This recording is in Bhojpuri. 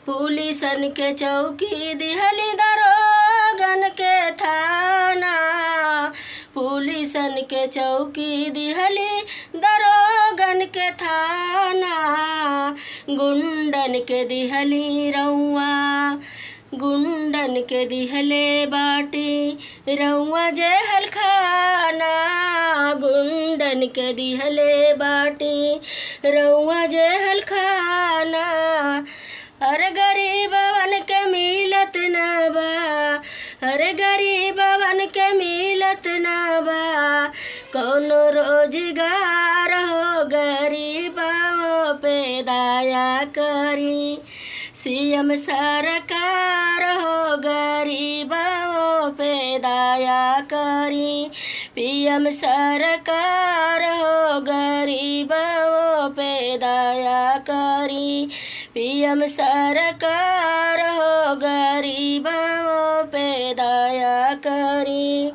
पुलिसन के चौकी दिहली दरोगन के थाना। पुलिसन के चौकी दिहली दरोगन के थाना। गुंडन के दिहली रउआ, गुंडन के दिहले बाटी रउआ जेहल खाना। गुंडन के दिहले बाटी रउआ जेहल खाना। अरे गरीबवन के मिलत ना बा, अरे गरीबवन के मिलत ना बा कौनो रोजगार हो। गरीबों पे दया करी सीएम सरकार हो। गरीबों पे दया करी पीएम सरकार हो। गरीबों पे दया करी पीएम सरकार हो। गरीबों पे दया करी।